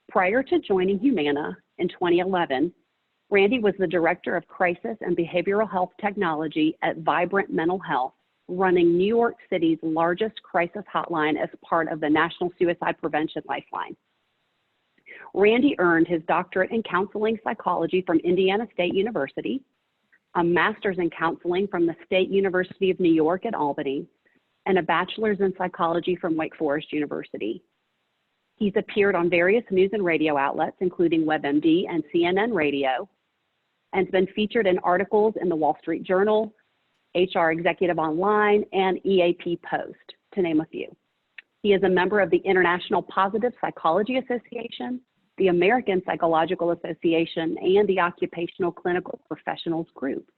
Prior to joining Humana in 2011, Randy was the Director of Crisis and Behavioral Health Technology at Vibrant Mental Health, running New York City's largest crisis hotline as part of the National Suicide Prevention Lifeline. Randy earned his doctorate in counseling psychology from Indiana State University, a master's in counseling from the State University of New York at Albany, and a bachelor's in psychology from Wake Forest University. He's appeared on various news and radio outlets, including WebMD and CNN Radio, and has been featured in articles in the Wall Street Journal, HR Executive Online, and EAP Post, to name a few. He is a member of the International Positive Psychology Association, the American Psychological Association, and the Occupational Clinical Professionals Group.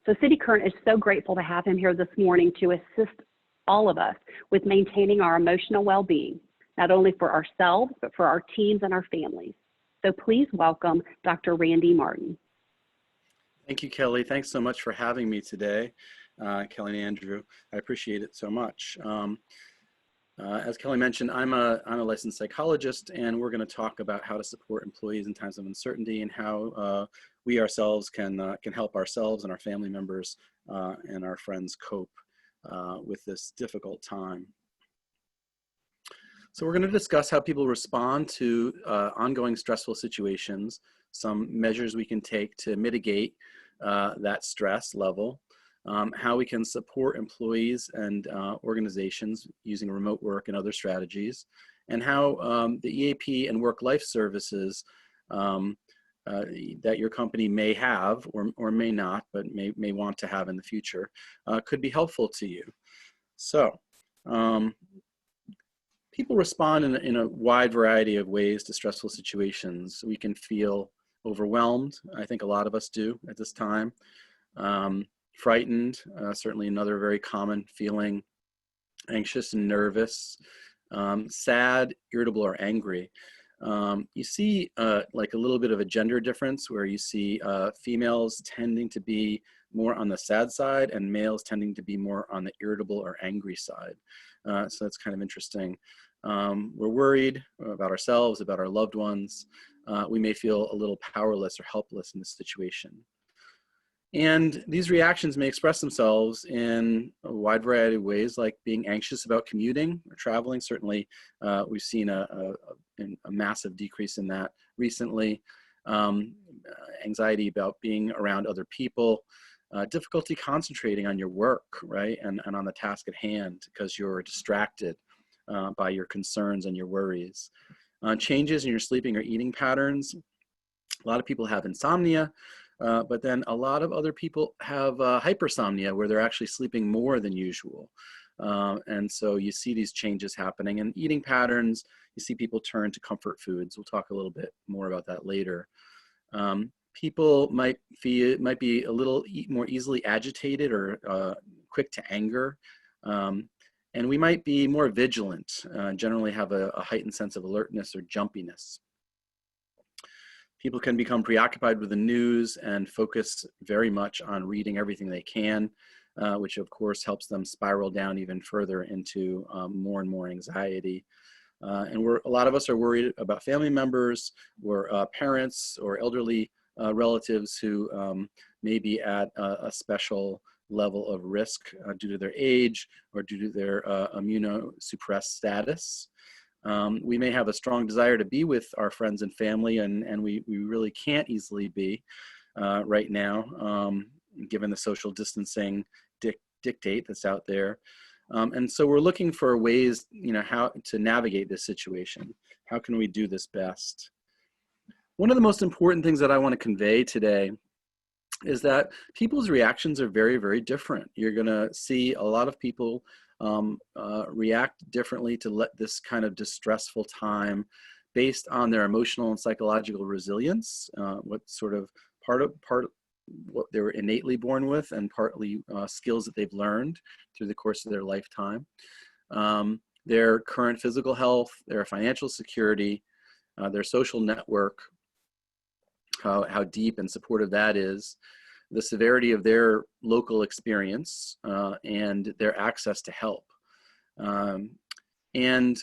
So City Current is so grateful to have him here this morning to assist all of us with maintaining our emotional well-being, not only for ourselves, but for our teams and our families. So please welcome Dr. Randy Martin. Thank you, Kelly. Thanks so much for having me today, Kelly and Andrew. I appreciate it so much. As Kelly mentioned, I'm a licensed psychologist, and we're going to talk about how to support employees in times of uncertainty and how we ourselves can help ourselves and our family members and our friends cope with this difficult time. So we're going to discuss how people respond to ongoing stressful situations, some measures we can take to mitigate that stress level, how we can support employees and organizations using remote work and other strategies, and how the EAP and WorkLife Services that your company may have or may not, but may want to have in the future, could be helpful to you. So people respond in a wide variety of ways to stressful situations. We can feel overwhelmed. I think a lot of us do at this time. Frightened, certainly another very common feeling. Anxious and nervous. Sad, irritable, or angry. You see like a little bit of a gender difference where you see females tending to be more on the sad side and males tending to be more on the irritable or angry side. So that's kind of interesting. We're worried about ourselves, about our loved ones. We may feel a little powerless or helpless in this situation. And these reactions may express themselves in a wide variety of ways, like being anxious about commuting or traveling. Certainly, we've seen a massive decrease in that recently. Anxiety about being around other people. Difficulty concentrating on your work, right, and on the task at hand because you're distracted by your concerns and your worries. Changes in your sleeping or eating patterns. A lot of people have insomnia, but then a lot of other people have hypersomnia where they're actually sleeping more than usual. And so you see these changes happening. And eating patterns, you see people turn to comfort foods. We'll talk a little bit more about that later. People might be a little more easily agitated or quick to anger. And we might be more vigilant, generally have a heightened sense of alertness or jumpiness. People can become preoccupied with the news and focus very much on reading everything they can, which of course helps them spiral down even further into more and more anxiety. And a lot of us are worried about family members or parents or elderly relatives who may be at a special level of risk due to their age or due to their immunosuppressed status. We may have a strong desire to be with our friends and family, and we really can't easily be right now, given the social distancing dictate that's out there. And so we're looking for ways, how to navigate this situation. How can we do this best? One of the most important things that I want to convey today is that people's reactions are very, very different. You're going to see a lot of people react differently to this kind of distressful time based on their emotional and psychological resilience, what sort of part what they were innately born with, and partly skills that they've learned through the course of their lifetime. Their current physical health, their financial security, their social network, how deep and supportive that is, the severity of their local experience, and their access to help. And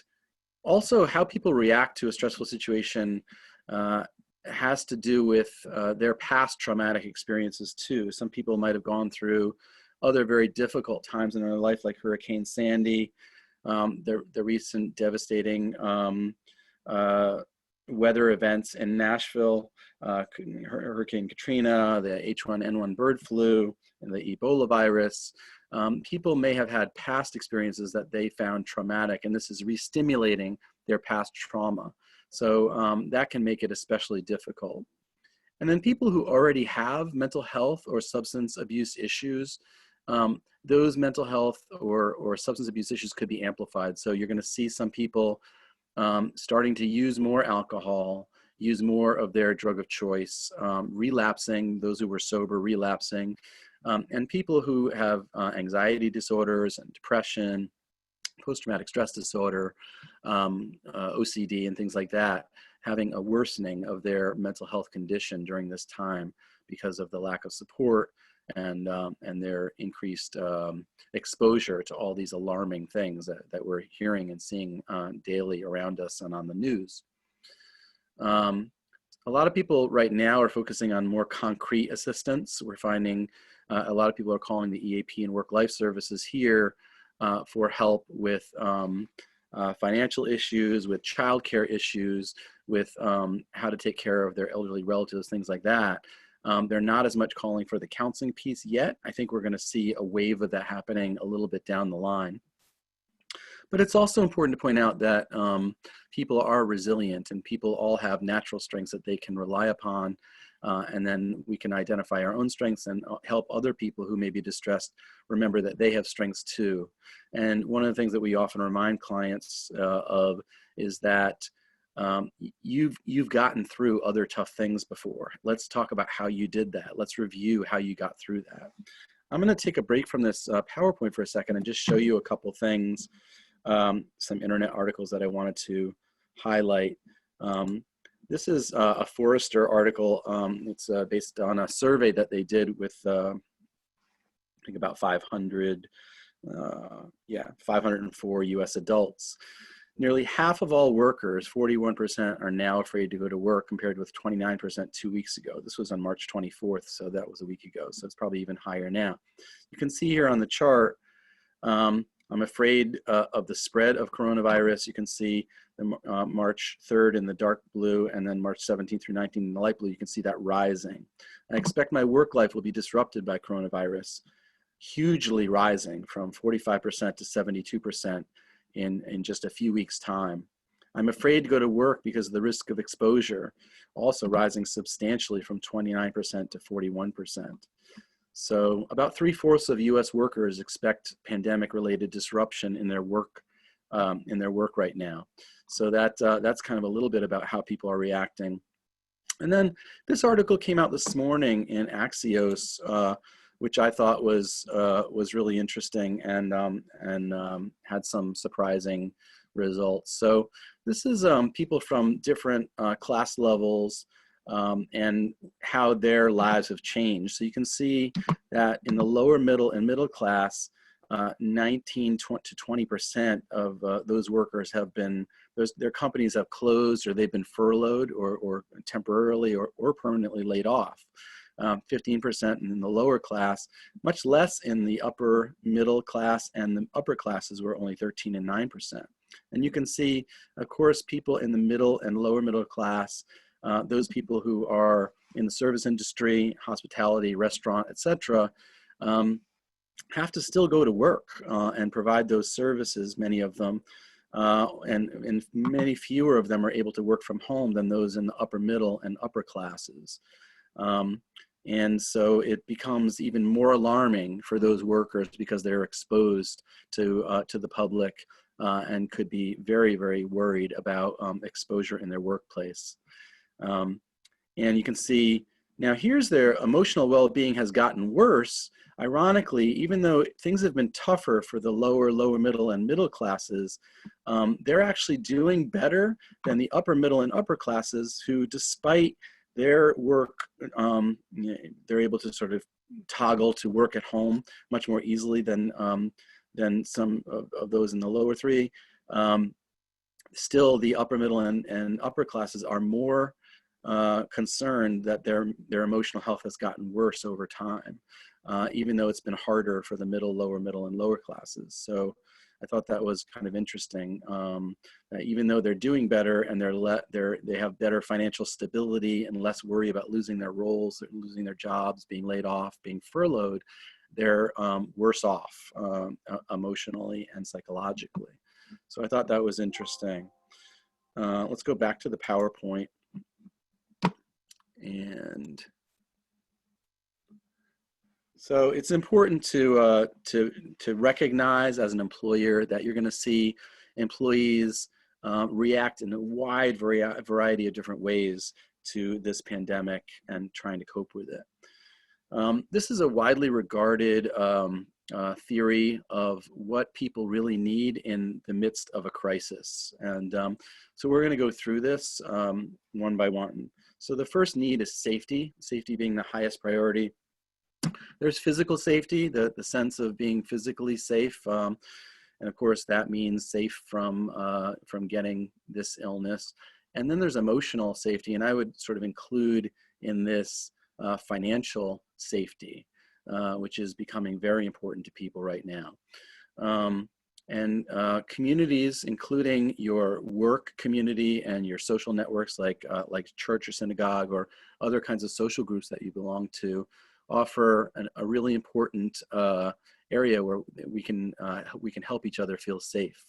Also, how people react to a stressful situation has to do with their past traumatic experiences too. Some people might have gone through other very difficult times in their life, like Hurricane Sandy, the recent devastating weather events in Nashville, Hurricane Katrina, the H1N1 bird flu, and the Ebola virus. People may have had past experiences that they found traumatic, and this is re-stimulating their past trauma. So that can make it especially difficult. And then people who already have mental health or substance abuse issues, those mental health or substance abuse issues could be amplified. So you're going to see some people starting to use more alcohol, use more of their drug of choice, relapsing, those who were sober relapsing, and people who have anxiety disorders and depression, post-traumatic stress disorder, OCD and things like that, having a worsening of their mental health condition during this time because of the lack of support and their increased exposure to all these alarming things that we're hearing and seeing daily around us and on the news. A lot of people right now are focusing on more concrete assistance. We're finding a lot of people are calling the EAP and WorkLife Services here for help with financial issues, with childcare issues, with how to take care of their elderly relatives, things like that. They're not as much calling for the counseling piece yet. I think we're going to see a wave of that happening a little bit down the line. But it's also important to point out that people are resilient and people all have natural strengths that they can rely upon. And then we can identify our own strengths and help other people who may be distressed remember that they have strengths too. And one of the things that we often remind clients of is that you've gotten through other tough things before. Let's talk about how you did that. Let's review how you got through that. I'm going to take a break from this PowerPoint for a second and just show you a couple things, some internet articles that I wanted to highlight. This is a Forrester article. It's based on a survey that they did with, I think about 504 US adults. Nearly half of all workers, 41%, are now afraid to go to work compared with 29% 2 weeks ago. This was on March 24th, so that was a week ago. So it's probably even higher now. You can see here on the chart, I'm afraid of the spread of coronavirus. You can see the March 3rd in the dark blue and then March 17th through 19th in the light blue. You can see that rising. I expect my work life will be disrupted by coronavirus, hugely rising from 45% to 72% in just a few weeks' time. I'm afraid to go to work because of the risk of exposure, also rising substantially from 29% to 41%. So about 3/4 of US workers expect pandemic-related disruption in their work right now. So that's kind of a little bit about how people are reacting. And then this article came out this morning in Axios, which I thought was really interesting and had some surprising results. So this is people from different class levels and how their lives have changed. So you can see that in the lower middle and middle class, 19 to 20% of those workers have been, their companies have closed or they've been furloughed or temporarily or permanently laid off. 15% in the lower class, much less in the upper middle class, and the upper classes were only 13 and 9%. And you can see, of course, people in the middle and lower middle class, those people who are in the service industry, hospitality, restaurant, etc., have to still go to work and provide those services, many of them, and many fewer of them are able to work from home than those in the upper middle and upper classes. And so it becomes even more alarming for those workers because they're exposed to the public and could be very, very worried about exposure in their workplace. And you can see now here's their emotional well-being has gotten worse. Ironically, even though things have been tougher for the lower middle and middle classes, they're actually doing better than the upper middle and upper classes who, despite their work, they're able to sort of toggle to work at home much more easily than some of those in the lower three. still the upper middle and upper classes are more concerned that their emotional health has gotten worse over time, even though it's been harder for the lower middle, and lower classes. So I thought that was kind of interesting, that even though they're doing better and they have better financial stability and less worry about losing their roles, losing their jobs, being laid off, being furloughed, they're worse off emotionally and psychologically. So I thought that was interesting. Let's go back to the PowerPoint. And so it's important to recognize as an employer that you're going to see employees react in a wide variety of different ways to this pandemic and trying to cope with it. This is a widely regarded theory of what people really need in the midst of a crisis. And so we're going to go through this one by one. So the first need is safety, safety being the highest priority. There's physical safety, the sense of being physically safe. And of course, that means safe from getting this illness. And then there's emotional safety, and I would sort of include in this financial safety, which is becoming very important to people right now. And communities, including your work community and your social networks like church or synagogue or other kinds of social groups that you belong to, offer a really important area where we can help each other feel safe.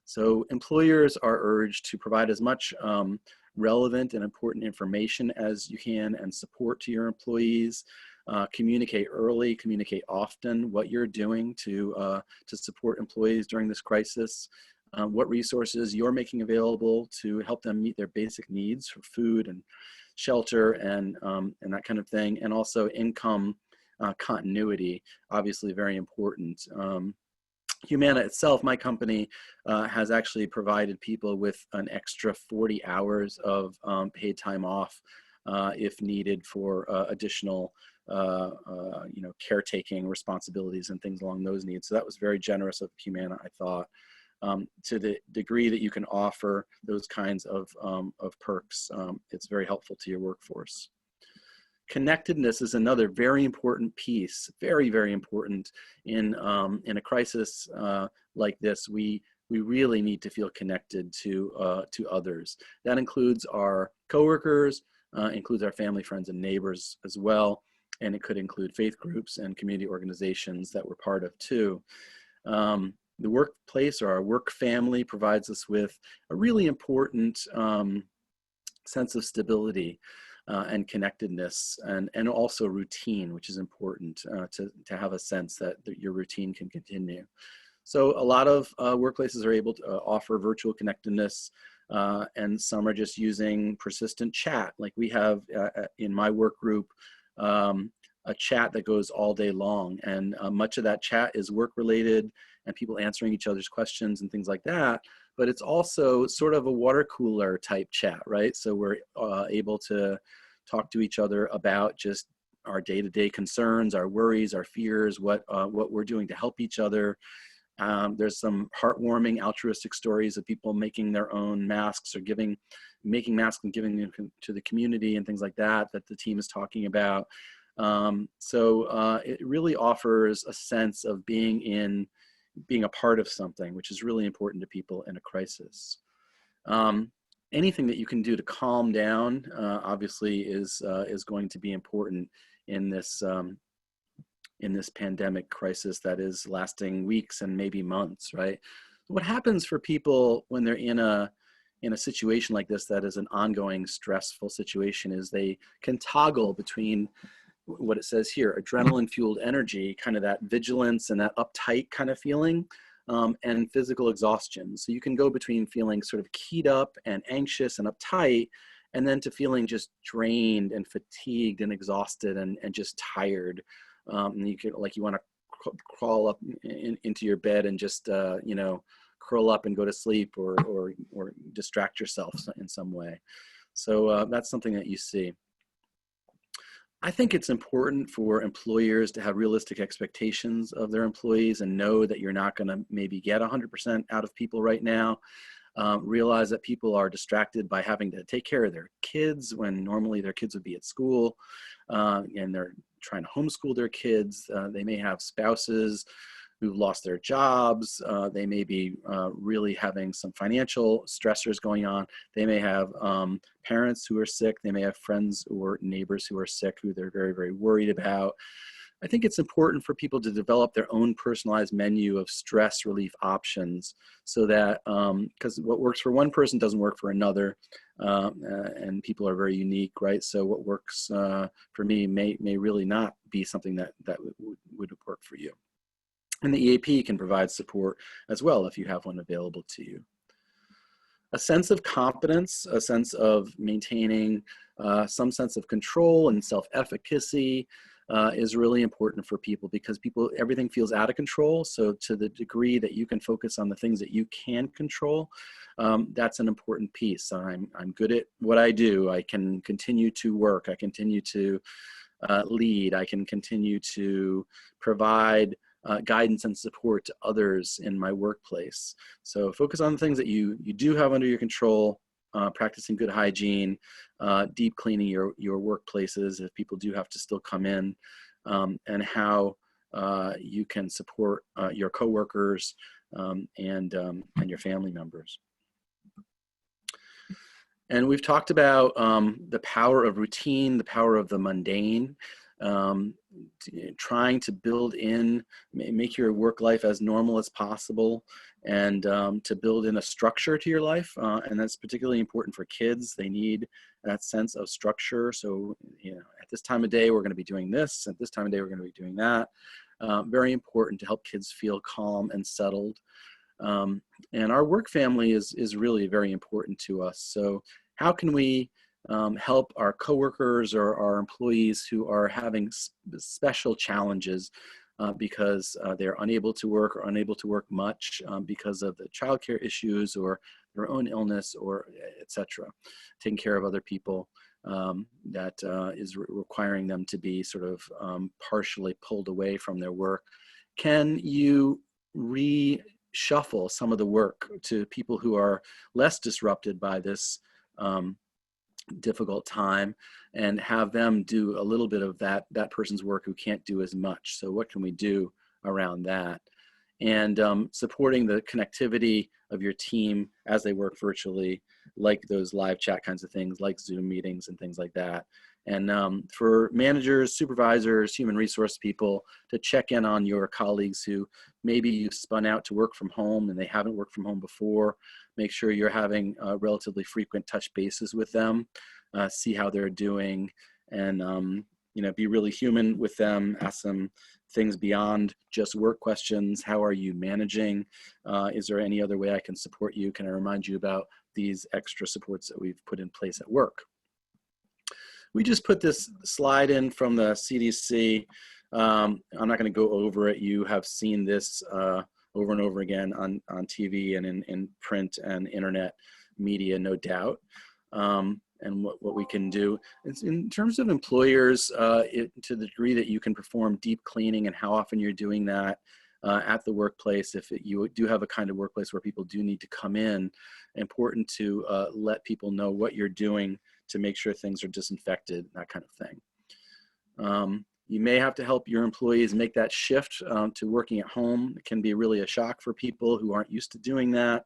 So employers are urged to provide as much relevant and important information as you can and support to your employees. Communicate early, communicate often what you're doing to support employees during this crisis, what resources you're making available to help them meet their basic needs for food and shelter and that kind of thing, and also income continuity, obviously very important. Humana itself, my company, has actually provided people with an extra 40 hours of paid time off if needed for additional caretaking responsibilities and things along those needs. So that was very generous of Humana, I thought. To the degree that you can offer those kinds of perks, it's very helpful to your workforce. Connectedness is another very important piece, very, very important in a crisis like this. We really need to feel connected to others. That includes our coworkers, includes our family, friends, and neighbors as well. And it could include faith groups and community organizations that we're part of too. The workplace or our work family provides us with a really important sense of stability and connectedness, and also routine, which is important to have a sense that your routine can continue. So a lot of workplaces are able to offer virtual connectedness, and some are just using persistent chat. Like we have in my work group, a chat that goes all day long, and much of that chat is work related and people answering each other's questions and things like that. But it's also sort of a water cooler type chat, right? So we're able to talk to each other about just our day-to-day concerns, our worries, our fears, what we're doing to help each other. There's some heartwarming altruistic stories of people making their own masks or making masks and giving them to the community and things like that the team is talking about. So it really offers a sense of being a part of something, which is really important to people in a crisis. Anything that you can do to calm down, obviously, is going to be important in this pandemic crisis that is lasting weeks and maybe months, right? What happens for people when they're in a situation like this that is an ongoing stressful situation is they can toggle between what it says here, adrenaline fueled energy, kind of that vigilance and that uptight kind of feeling, and physical exhaustion. So you can go between feeling sort of keyed up and anxious and uptight, and then to feeling just drained and fatigued and exhausted and just tired. And you want to crawl up into your bed and just, curl up and go to sleep or distract yourself in some way. So that's something that you see. I think it's important for employers to have realistic expectations of their employees and know that you're not going to maybe get 100% out of people right now. realize that people are distracted by having to take care of their kids when normally their kids would be at school, and they're trying to homeschool their kids. They may have spouses who've lost their jobs. They may be really having some financial stressors going on. They may have parents who are sick. They may have friends or neighbors who are sick who they're very, very worried about. I think it's important for people to develop their own personalized menu of stress relief options, so that, because what works for one person doesn't work for another, and people are very unique, right? So what works for me may really not be something that would work for you. And the EAP can provide support as well if you have one available to you. A sense of competence, a sense of maintaining some sense of control and self-efficacy is really important for people, because everything feels out of control. So to the degree that you can focus on the things that you can control, that's an important piece. I'm good at what I do. I can continue to work. I continue to lead. I can continue to provide guidance and support to others in my workplace. So focus on the things that you do have under your control, practicing good hygiene, deep cleaning your workplaces if people do have to still come in, and how you can support your coworkers and your family members. And we've talked about the power of routine, the power of the mundane, trying to make your work life as normal as possible, and to build in a structure to your life. And that's particularly important for kids. They need that sense of structure. So, at this time of day, we're going to be doing this. At this time of day, we're going to be doing that. Very important to help kids feel calm and settled. And our work family is really very important to us. So how can we help our coworkers or our employees who are having special challenges because they're unable to work or unable to work much because of the childcare issues or their own illness, or etc. Taking care of other people that is requiring them to be sort of partially pulled away from their work. Can you reshuffle some of the work to people who are less disrupted by this difficult time, and have them do a little bit of that person's work who can't do as much? So what can we do around that? And supporting the connectivity of your team as they work virtually, like those live chat kinds of things, like Zoom meetings and things like that. And for managers, supervisors, human resource people, to check in on your colleagues who maybe you've spun out to work from home and they haven't worked from home before. Make sure you're having relatively frequent touch bases with them, see how they're doing, and be really human with them. Ask them things beyond just work questions. How are you managing? Is there any other way I can support you? Can I remind you about these extra supports that we've put in place at work? We just put this slide in from the CDC. I'm not going to go over it. You have seen this over and over again on TV and in print and internet media, no doubt. And what we can do in terms of employers, to the degree that you can perform deep cleaning and how often you're doing that at the workplace. If you do have a kind of workplace where people do need to come in, important to let people know what you're doing to make sure things are disinfected, that kind of thing. You may have to help your employees make that shift to working at home. It can be really a shock for people who aren't used to doing that.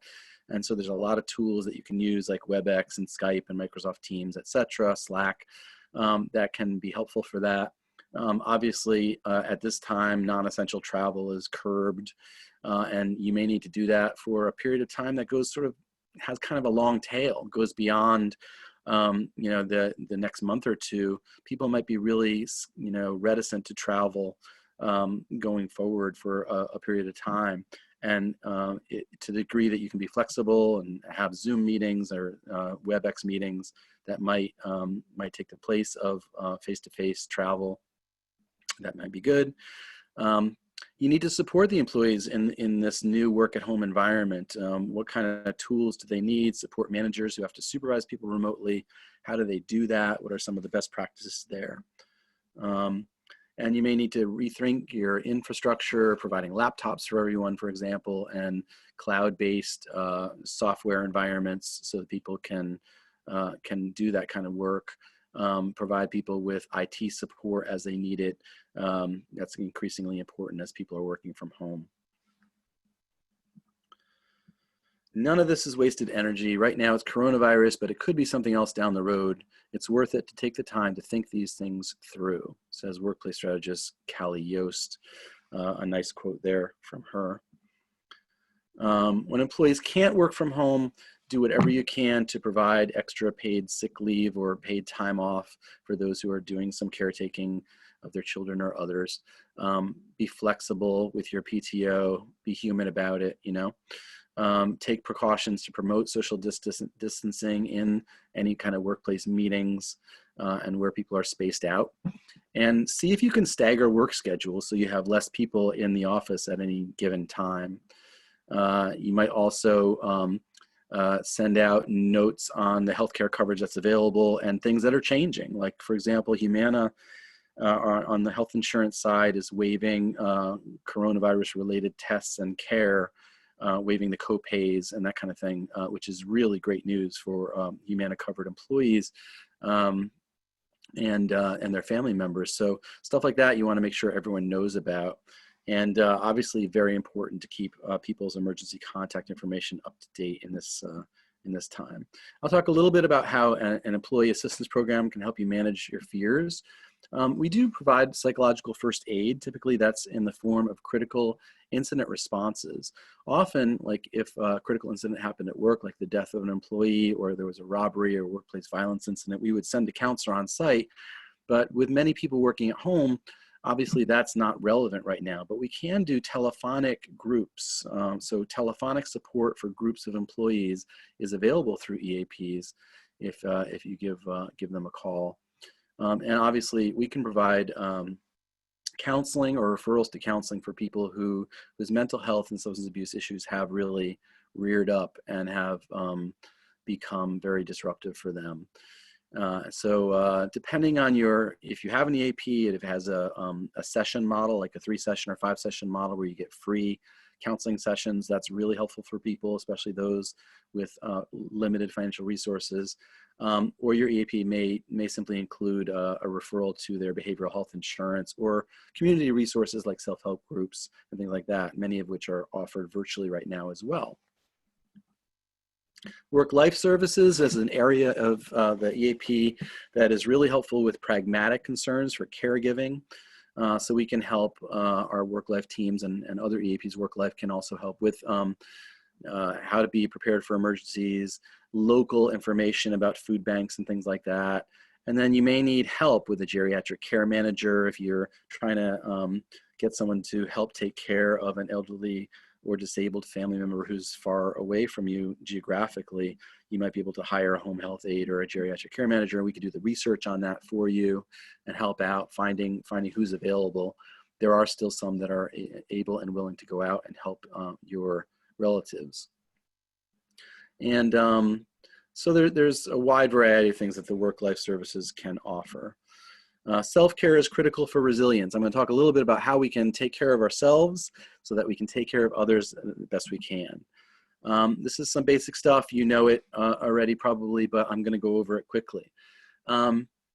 And so there's a lot of tools that you can use, like WebEx and Skype and Microsoft Teams, etc., Slack, that can be helpful for that. Obviously, at this time, non-essential travel is curbed, and you may need to do that for a period of time that has kind of a long tail, goes beyond the next month or two. People might be really, reticent to travel going forward for a period of time. And to the degree that you can be flexible and have Zoom meetings or WebEx meetings that might take the place of face-to-face travel, that might be good. You need to support the employees in this new work-at-home environment. What kind of tools do they need? Support managers who have to supervise people remotely. How do they do that? What are some of the best practices there? And you may need to rethink your infrastructure, providing laptops for everyone, for example, and cloud-based software environments so that people can do that kind of work. Provide people with IT support as they need it. That's increasingly important as people are working from home. None of this is wasted energy. Right now it's coronavirus, but it could be something else down the road. It's worth it to take the time to think these things through, says workplace strategist Callie Yost. A nice quote there from her. When employees can't work from home, do whatever you can to provide extra paid sick leave or paid time off for those who are doing some caretaking of their children or others. Be flexible with your PTO, be human about it, you know. Take precautions to promote social distancing in any kind of workplace meetings and where people are spaced out. And see if you can stagger work schedules so you have less people in the office at any given time. You might also send out notes on the healthcare coverage that's available and things that are changing. Like, for example, Humana on the health insurance side is waiving coronavirus-related tests and care, waiving the co-pays and that kind of thing, which is really great news for Humana-covered employees and their family members. So stuff like that you want to make sure everyone knows about. And obviously very important to keep people's emergency contact information up to date in this time. I'll talk a little bit about how an employee assistance program can help you manage your fears. We do provide psychological first aid. Typically that's in the form of critical incident responses. Often, like if a critical incident happened at work, like the death of an employee or there was a robbery or workplace violence incident, we would send a counselor on site. But with many people working at home, obviously that's not relevant right now, but we can do telephonic groups. So telephonic support for groups of employees is available through EAPs if you give them a call. And obviously we can provide counseling or referrals to counseling for people whose mental health and substance abuse issues have really reared up and have become very disruptive for them. So depending on if you have an EAP, if it has a session model, like a 3-session or 5-session model where you get free counseling sessions, that's really helpful for people, especially those with limited financial resources. Or your EAP may simply include a referral to their behavioral health insurance or community resources like self-help groups and things like that, many of which are offered virtually right now as well. WorkLife Services is an area of the EAP that is really helpful with pragmatic concerns for caregiving. So we can help our WorkLife teams and other EAPs. WorkLife can also help with how to be prepared for emergencies, local information about food banks and things like that. And then you may need help with a geriatric care manager if you're trying to get someone to help take care of an elderly or disabled family member who's far away from you geographically. You might be able to hire a home health aide or a geriatric care manager, and we could do the research on that for you and help out finding who's available. There are still some that are able and willing to go out and help your relatives. And so there's a wide variety of things that the WorkLife Services can offer. Self-care is critical for resilience. I'm going to talk a little bit about how we can take care of ourselves so that we can take care of others the best we can. This is some basic stuff. You know it already probably, but I'm going to go over it quickly.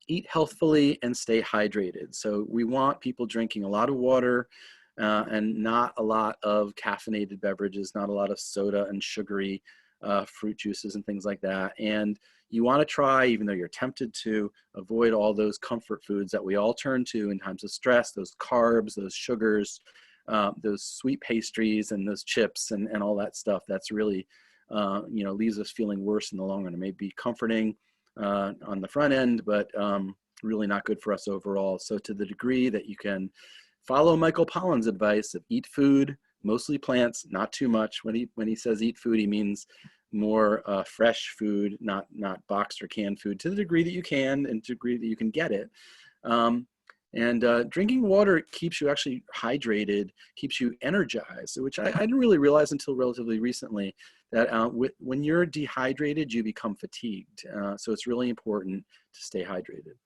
Eat healthfully and stay hydrated. So we want people drinking a lot of water and not a lot of caffeinated beverages, not a lot of soda and sugary fruit juices and things like that. And you want to try, even though you're tempted to, avoid all those comfort foods that we all turn to in times of stress, those carbs, those sugars, those sweet pastries and those chips and all that stuff. That's really, leaves us feeling worse in the long run. It may be comforting on the front end, but really not good for us overall. So to the degree that you can follow Michael Pollan's advice of eat food, mostly plants, not too much. When he says eat food, he means more fresh food, not boxed or canned food, to the degree that you can and to the degree that you can get it. And drinking water keeps you actually hydrated, keeps you energized, which I didn't really realize until relatively recently, that when you're dehydrated, you become fatigued. So it's really important to stay hydrated.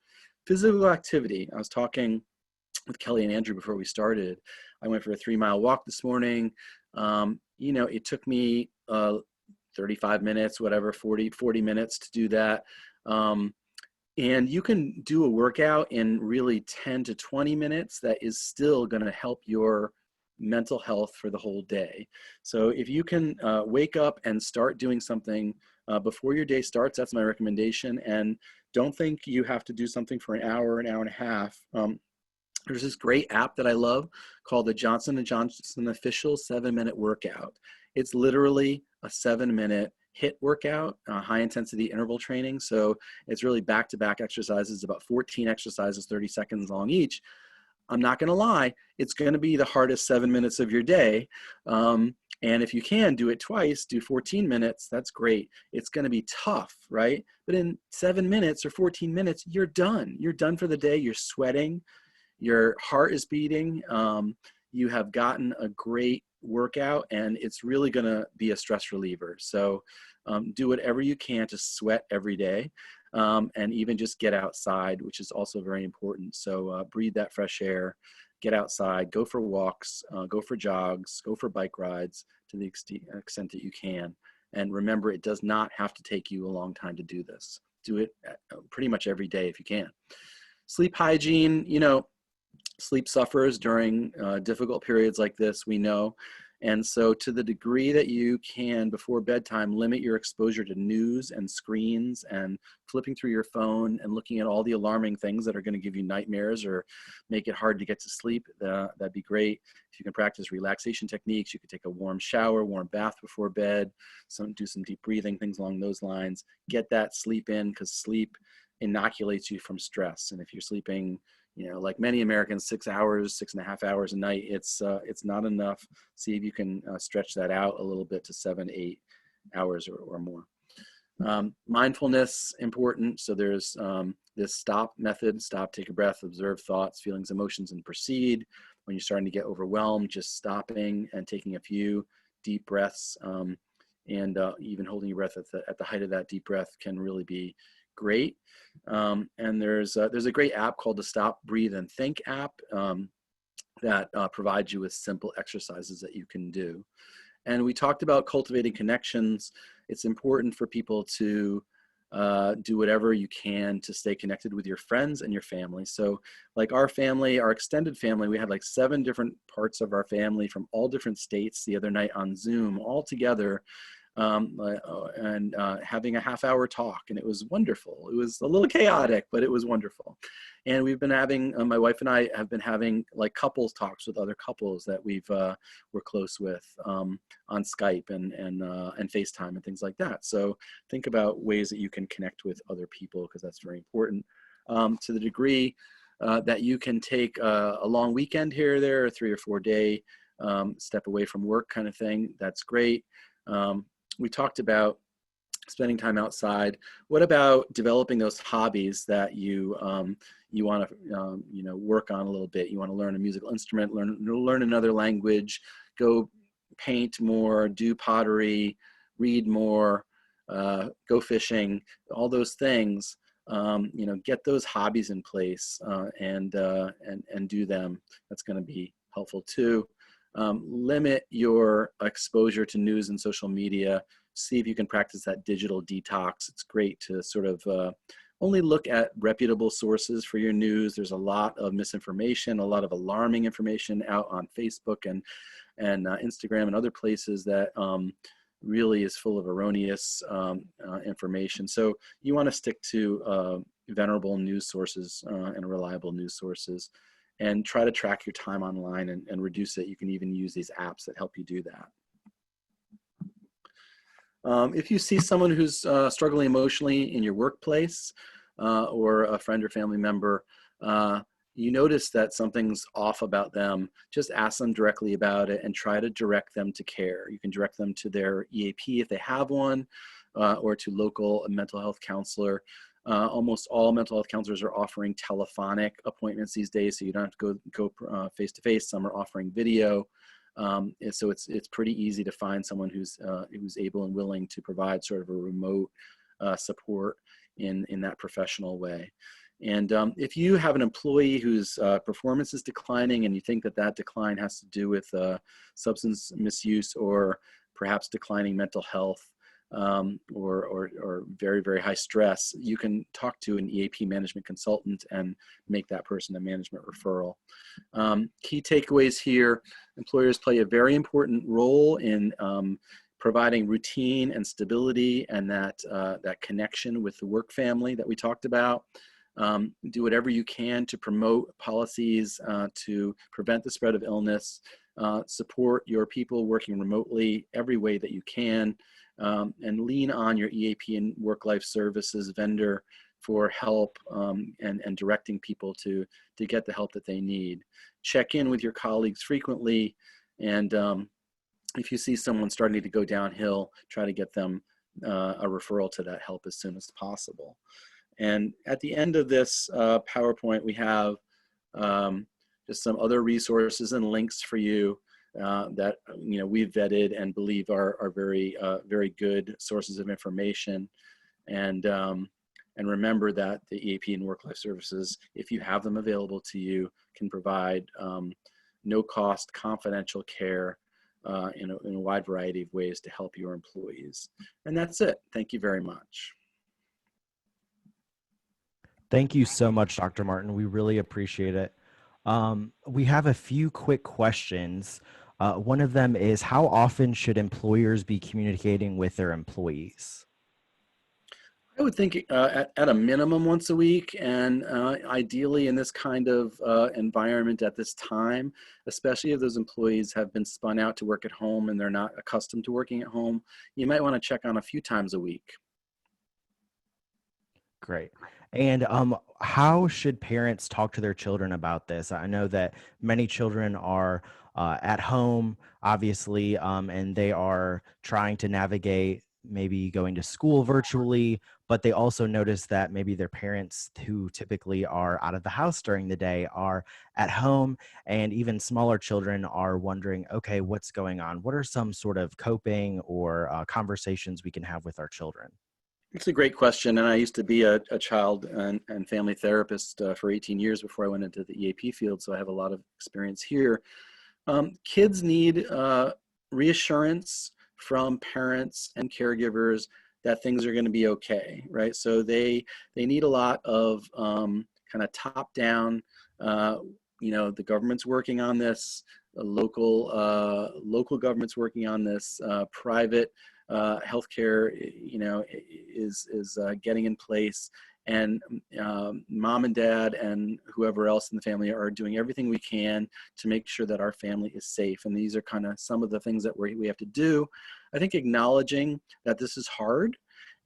Physical activity. I was talking with Kelly and Andrew before we started. I went for a 3-mile walk this morning. You know, it took me 35 minutes, whatever, 40 minutes to do that. And you can do a workout in really 10 to 20 minutes that is still going to help your mental health for the whole day. So if you can wake up and start doing something before your day starts, that's my recommendation. And don't think you have to do something for an hour and a half. There's this great app that I love called the Johnson & Johnson Official 7-Minute Workout. It's literally a 7-minute HIIT workout, high intensity interval training. So it's really back-to-back exercises, about 14 exercises, 30 seconds long each. I'm not going to lie, it's going to be the hardest 7 minutes of your day. And if you can do it twice, do 14 minutes, that's great. It's going to be tough, right? But in 7 minutes or 14 minutes, you're done. You're done for the day. You're sweating. Your heart is beating. You have gotten a great workout, and it's really going to be a stress reliever. So do whatever you can to sweat every day, and even just get outside, which is also very important. So breathe that fresh air, get outside, go for walks, go for jogs, go for bike rides to the extent that you can. And remember, it does not have to take you a long time to do this. Do it pretty much every day if you can. Sleep hygiene, you know, sleep suffers during difficult periods like this, we know. And so to the degree that you can before bedtime, limit your exposure to news and screens and flipping through your phone and looking at all the alarming things that are going to give you nightmares or make it hard to get to sleep. That'd be great. If you can practice relaxation techniques, you could take a warm shower, warm bath before bed, do some deep breathing, things along those lines. Get that sleep in, because sleep inoculates you from stress. And if you're sleeping, you know, like many Americans, 6 hours, 6.5 hours a night, it's not enough. See if you can stretch that out a little bit to 7, 8 hours or more. Mindfulness, important. So there's this stop method: stop, take a breath, observe thoughts, feelings, emotions, and proceed. When you're starting to get overwhelmed, just stopping and taking a few deep breaths, and even holding your breath at the height of that deep breath can really be great. And there's a great app called the Stop, Breathe, and Think app that provides you with simple exercises that you can do. And we talked about cultivating connections. It's important for people to do whatever you can to stay connected with your friends and your family. So like our family, our extended family, we had like 7 different parts of our family from all different states the other night on Zoom, all together. And having a half-hour talk, and it was wonderful. It was a little chaotic, but it was wonderful. And we've been having, my wife and I have been having like couples talks with other couples that we're close with on Skype and FaceTime and things like that. So think about ways that you can connect with other people, because that's very important. To the degree that you can take a long weekend here or there, a 3 or 4 day step away from work kind of thing, that's great. We talked about spending time outside. What about developing those hobbies that you want to work on a little bit? You want to learn a musical instrument, learn another language, go paint more, do pottery, read more, go fishing, all those things. Get those hobbies in place and do them. That's going to be helpful too. Limit your exposure to news and social media. See if you can practice that digital detox. It's great to sort of only look at reputable sources for your news. There's a lot of misinformation, a lot of alarming information out on Facebook and Instagram and other places that really is full of erroneous information. So you want to stick to venerable news sources and reliable news sources, and try to track your time online and reduce it. You can even use these apps that help you do that. If you see someone who's struggling emotionally in your workplace or a friend or family member, you notice that something's off about them, just ask them directly about it and try to direct them to care. You can direct them to their EAP if they have one, or to local mental health counselor. Almost all mental health counselors are offering telephonic appointments these days, so you don't have to go face-to-face. Some are offering video. So it's pretty easy to find someone who's able and willing to provide sort of a remote support in that professional way. And if you have an employee whose performance is declining and you think that that decline has to do with substance misuse or perhaps declining mental health, or very, very high stress, you can talk to an EAP management consultant and make that person a management referral. Key takeaways here: employers play a very important role in providing routine and stability and that connection with the work family that we talked about. Do whatever you can to promote policies to prevent the spread of illness. Support your people working remotely every way that you can, and lean on your EAP and WorkLife Services vendor for help and directing people to get the help that they need. Check in with your colleagues frequently, and if you see someone starting to go downhill, try to get them a referral to that help as soon as possible. And at the end of this PowerPoint, we have just some other resources and links for you that we've vetted and believe are very very good sources of information. And remember that the EAP and WorkLife Services, if you have them available to you, can provide no cost confidential care in a wide variety of ways to help your employees. And that's it. Thank you very much. Thank you so much, Dr. Martin. We really appreciate it. We have a few quick questions. One of them is, how often should employers be communicating with their employees? I would think at a minimum once a week, and ideally in this kind of environment at this time, especially if those employees have been spun out to work at home and they're not accustomed to working at home, you might want to check on a few times a week. Great. And how should parents talk to their children about this? I know that many children are at home, obviously, and they are trying to navigate maybe going to school virtually, but they also notice that maybe their parents, who typically are out of the house during the day, are at home, and even smaller children are wondering, okay, what's going on? What are some sort of coping or conversations we can have with our children? It's a great question, and I used to be a child and family therapist for 18 years before I went into the EAP field, so I have a lot of experience here. Kids need reassurance from parents and caregivers that things are going to be okay, right? So they need a lot of kind of top-down, the government's working on this, local government's working on this, private healthcare, is getting in place, and mom and dad and whoever else in the family are doing everything we can to make sure that our family is safe. And these are kind of some of the things that we have to do. I think acknowledging that this is hard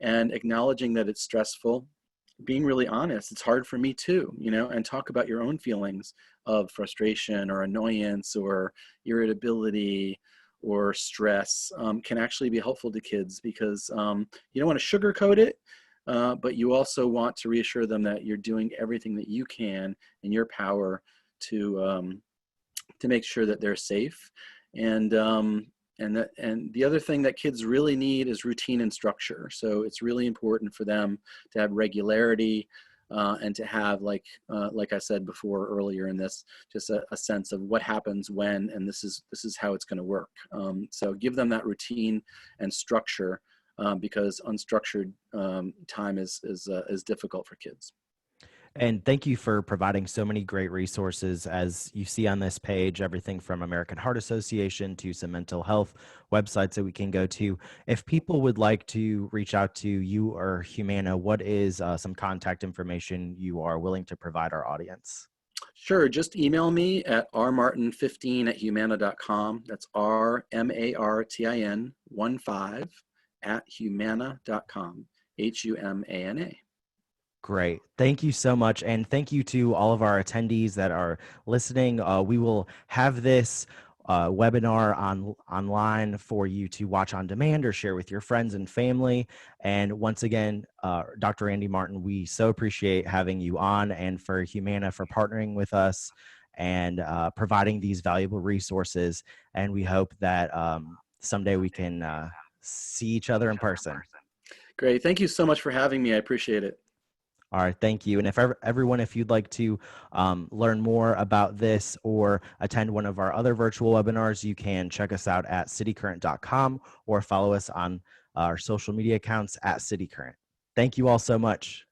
and acknowledging that it's stressful, being really honest, it's hard for me too, and talk about your own feelings of frustration or annoyance or irritability or stress can actually be helpful to kids, because you don't want to sugarcoat it, but you also want to reassure them that you're doing everything that you can in your power to make sure that they're safe. And the other thing that kids really need is routine and structure. So it's really important for them to have regularity and to have, like I said before earlier in this, just a sense of what happens when, and this is how it's going to work. So give them that routine and structure, because unstructured time is difficult for kids. And thank you for providing so many great resources. As you see on this page, everything from American Heart Association to some mental health websites that we can go to. If people would like to reach out to you or Humana, what is some contact information you are willing to provide our audience? Sure, just email me at rmartin15@humana.com. That's rmartin15@humana.com. HUMANA. Great. Thank you so much. And thank you to all of our attendees that are listening. We will have this webinar online for you to watch on demand or share with your friends and family. And once again, Dr. Randy Martin, we so appreciate having you on, and for Humana for partnering with us and providing these valuable resources. And we hope that someday we can see each other in person. Great. Thank you so much for having me. I appreciate it. All right, thank you. And if everyone, if you'd like to learn more about this or attend one of our other virtual webinars, you can check us out at citycurrent.com or follow us on our social media accounts at citycurrent. Thank you all so much.